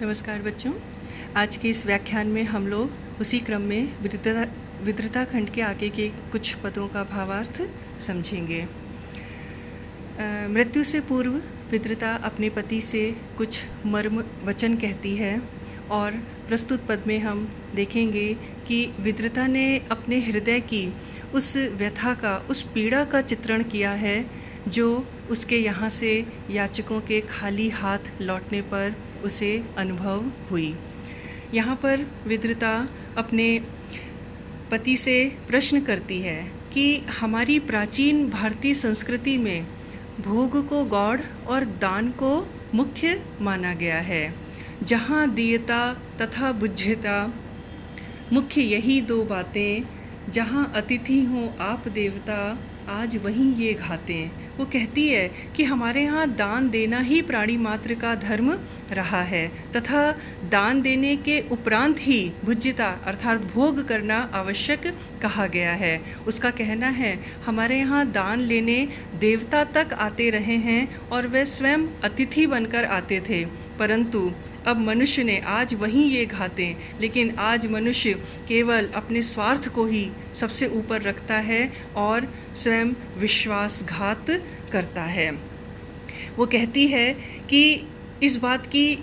नमस्कार बच्चों। आज के इस व्याख्यान में हम लोग उसी क्रम में विद्रता खंड के आगे के कुछ पदों का भावार्थ समझेंगे। मृत्यु से पूर्व विद्रता अपने पति से कुछ मर्म वचन कहती है और प्रस्तुत पद में हम देखेंगे कि विद्रता ने अपने हृदय की उस व्यथा का, उस पीड़ा का चित्रण किया है जो उसके यहाँ से याचकों के खाली हाथ लौटने पर उसे अनुभव हुई। यहाँ पर विद्रता अपने पति से प्रश्न करती है कि हमारी प्राचीन भारतीय संस्कृति में भोग को गौड़ और दान को मुख्य माना गया है। जहाँ दीयता तथा बुझ्यता मुख्य यही दो बातें, जहाँ अतिथि हों आप देवता आज वहीं ये घातें। वो कहती है कि हमारे यहाँ दान देना ही प्राणी मात्र का धर्म रहा है तथा दान देने के उपरांत ही भुज्यता अर्थात भोग करना आवश्यक कहा गया है। उसका कहना है हमारे यहाँ दान लेने देवता तक आते रहे हैं और वे स्वयं अतिथि बनकर आते थे, परंतु अब मनुष्य ने आज वहीं ये घातें, लेकिन आज मनुष्य केवल अपने स्वार्थ को ही सबसे ऊपर रखता है और स्वयं विश्वासघात करता है। वो कहती है कि इस बात की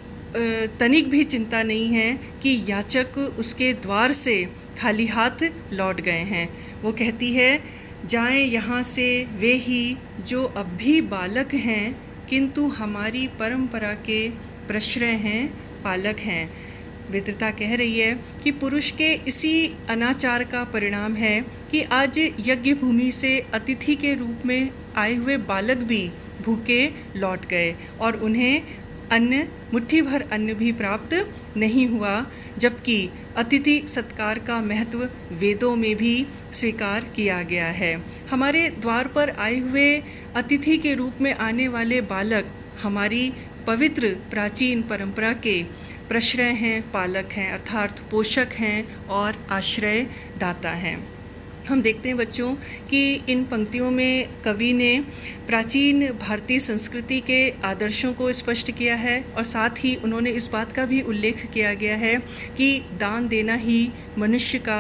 तनिक भी चिंता नहीं है कि याचक उसके द्वार से खाली हाथ लौट गए हैं। वो कहती है जाएं यहाँ से वे ही जो अब भी बालक हैं, किंतु हमारी परंपरा के प्रश्रय हैं, पालक हैं। विद्रता कह रही है कि पुरुष के इसी अनाचार का परिणाम है कि आज यज्ञ भूमि से अतिथि के रूप में आए हुए बालक भी भूखे लौट गए और उन्हें अन्न, मुट्ठी भर अन्न भी प्राप्त नहीं हुआ, जबकि अतिथि सत्कार का महत्व वेदों में भी स्वीकार किया गया है। हमारे द्वार पर आए हुए अतिथि के रूप में आने वाले बालक हमारी पवित्र प्राचीन परंपरा के प्रश्रय हैं, पालक हैं, अर्थात पोषक हैं और आश्रय दाता हैं। हम देखते हैं बच्चों कि इन पंक्तियों में कवि ने प्राचीन भारतीय संस्कृति के आदर्शों को स्पष्ट किया है और साथ ही उन्होंने इस बात का भी उल्लेख किया गया है कि दान देना ही मनुष्य का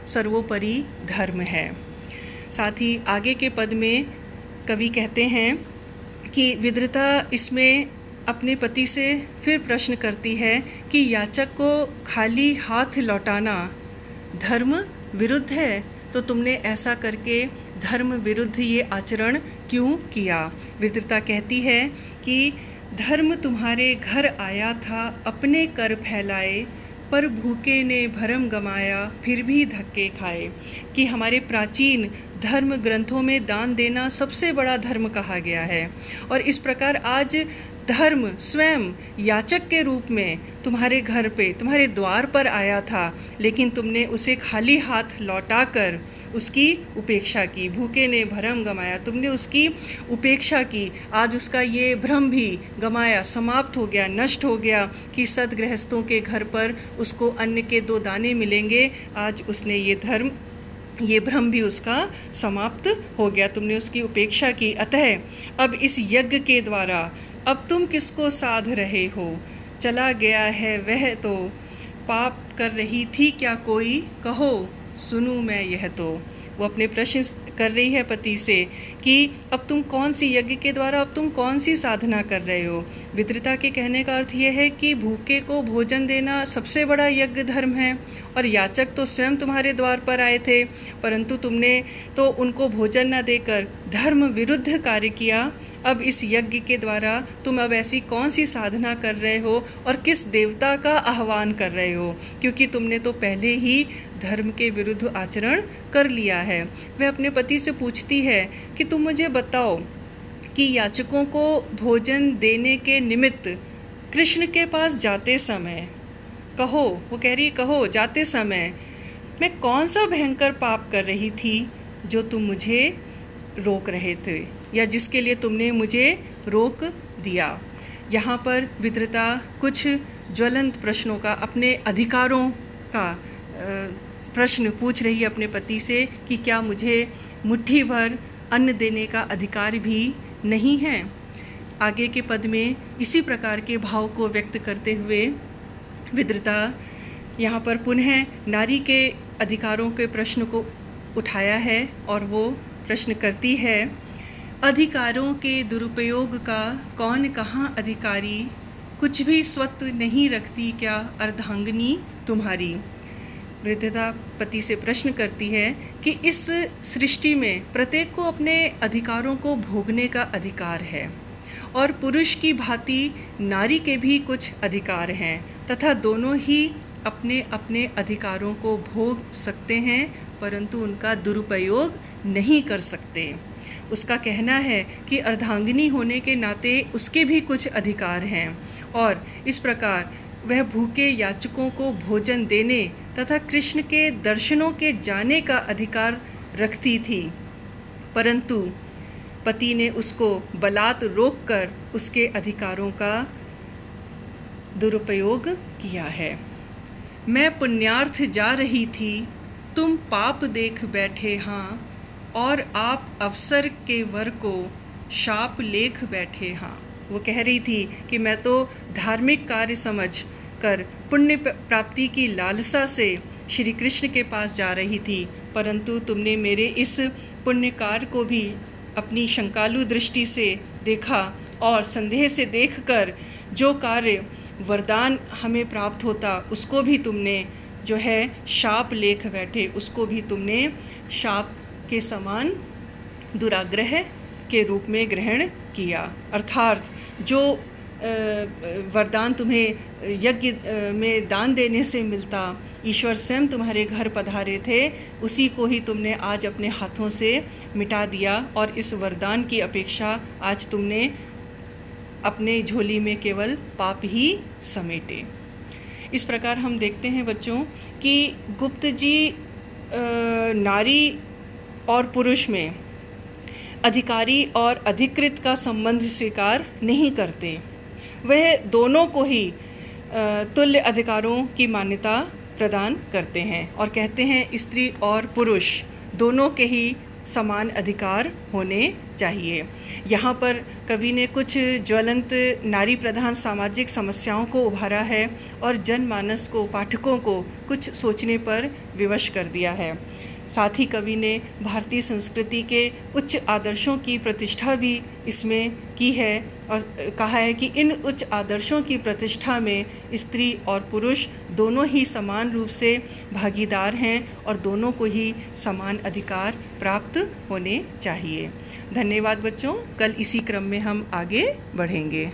सर्वोपरि धर्म है। साथ ही आगे के पद में कवि कहते हैं कि विद्रता इसमें अपने पति से फिर प्रश्न करती है कि याचक को खाली हाथ लौटाना धर्म विरुद्ध है, तो तुमने ऐसा करके धर्म विरुद्ध ये आचरण क्यों किया। विद्रता कहती है कि धर्म तुम्हारे घर आया था अपने कर फैलाए, पर भूखे ने भरम गमाया फिर भी धक्के खाए। कि हमारे प्राचीन धर्म ग्रंथों में दान देना सबसे बड़ा धर्म कहा गया है और इस प्रकार आज धर्म स्वयं याचक के रूप में तुम्हारे घर पे, तुम्हारे द्वार पर आया था, लेकिन तुमने उसे खाली हाथ लौटाकर उसकी उपेक्षा की। भूखे ने भरम गमाया, तुमने उसकी उपेक्षा की। आज उसका ये भ्रम भी गमाया, समाप्त हो गया, नष्ट हो गया कि सद्गृहस्थों के घर पर उसको अन्न के 2 दाने मिलेंगे। आज उसने ये भ्रम भी उसका समाप्त हो गया, तुमने उसकी उपेक्षा की। अतः अब इस यज्ञ के द्वारा अब तुम किसको साध रहे हो, चला गया है वह तो, पाप कर रही थी क्या कोई, कहो सुनूं मैं यह तो। वो अपने प्रश्न कर रही है पति से कि अब तुम कौन सी यज्ञ के द्वारा, अब तुम कौन सी साधना कर रहे हो। विद्रता के कहने का अर्थ यह है कि भूखे को भोजन देना सबसे बड़ा यज्ञ धर्म है और याचक तो स्वयं तुम्हारे द्वार पर आए थे, परंतु तुमने तो उनको भोजन न देकर धर्म विरुद्ध कार्य किया। अब इस यज्ञ के द्वारा तुम अब ऐसी कौन सी साधना कर रहे हो और किस देवता का आह्वान कर रहे हो, क्योंकि तुमने तो पहले ही धर्म के विरुद्ध आचरण कर लिया है। वह अपने पति से पूछती है कि तुम मुझे बताओ कि याचकों को भोजन देने के निमित्त कृष्ण के पास जाते समय, कहो, वो कह रही कहो जाते समय मैं कौन सा भयंकर पाप कर रही थी जो तुम मुझे रोक रहे थे या जिसके लिए तुमने मुझे रोक दिया। यहाँ पर विद्रता कुछ ज्वलंत प्रश्नों का, अपने अधिकारों का प्रश्न पूछ रही है अपने पति से कि क्या मुझे मुट्ठी भर अन्न देने का अधिकार भी नहीं है। आगे के पद में इसी प्रकार के भाव को व्यक्त करते हुए विद्रता यहाँ पर पुनः नारी के अधिकारों के प्रश्न को उठाया है और वो प्रश्न करती है, अधिकारों के दुरुपयोग का कौन कहाँ अधिकारी, कुछ भी स्वत्व नहीं रखती क्या अर्धांगिनी तुम्हारी। विद्रता पति से प्रश्न करती है कि इस सृष्टि में प्रत्येक को अपने अधिकारों को भोगने का अधिकार है और पुरुष की भांति नारी के भी कुछ अधिकार हैं तथा दोनों ही अपने अपने अधिकारों को भोग सकते हैं परंतु उनका दुरुपयोग नहीं कर सकते। उसका कहना है कि अर्धांगिनी होने के नाते उसके भी कुछ अधिकार हैं और इस प्रकार वह भूखे याचकों को भोजन देने तथा कृष्ण के दर्शनों के जाने का अधिकार रखती थी, परंतु पति ने उसको बलात् रोककर उसके अधिकारों का दुरुपयोग किया है। मैं पुण्यार्थ जा रही थी, तुम पाप देख बैठे हाँ, और आप अवसर के वर को शाप लेख बैठे हाँ। वो कह रही थी कि मैं तो धार्मिक कार्य समझ कर पुण्य प्राप्ति की लालसा से श्री कृष्ण के पास जा रही थी, परंतु तुमने मेरे इस पुण्य कार्य को भी अपनी शंकालु दृष्टि से देखा और संदेह से देखकर जो कार्य वरदान हमें प्राप्त होता उसको भी तुमने जो है शाप लेख बैठे, उसको भी तुमने शाप के समान दुराग्रह के रूप में ग्रहण किया। अर्थात जो वरदान तुम्हें यज्ञ में दान देने से मिलता, ईश्वर स्वयं तुम्हारे घर पधारे थे, उसी को ही तुमने आज अपने हाथों से मिटा दिया और इस वरदान की अपेक्षा आज तुमने अपने झोली में केवल पाप ही समेटे। इस प्रकार हम देखते हैं बच्चों कि गुप्त जी नारी और पुरुष में अधिकारी और अधिकृत का संबंध स्वीकार नहीं करते। वह दोनों को ही तुल्य अधिकारों की मान्यता प्रदान करते हैं और कहते हैं स्त्री और पुरुष दोनों के ही समान अधिकार होने चाहिए। यहाँ पर कवि ने कुछ ज्वलंत नारी प्रधान सामाजिक समस्याओं को उभारा है और जनमानस को, पाठकों को कुछ सोचने पर विवश कर दिया है। साथ ही कवि ने भारतीय संस्कृति के उच्च आदर्शों की प्रतिष्ठा भी इसमें की है और कहा है कि इन उच्च आदर्शों की प्रतिष्ठा में स्त्री और पुरुष दोनों ही समान रूप से भागीदार हैं और दोनों को ही समान अधिकार प्राप्त होने चाहिए। धन्यवाद बच्चों, कल इसी क्रम में हम आगे बढ़ेंगे।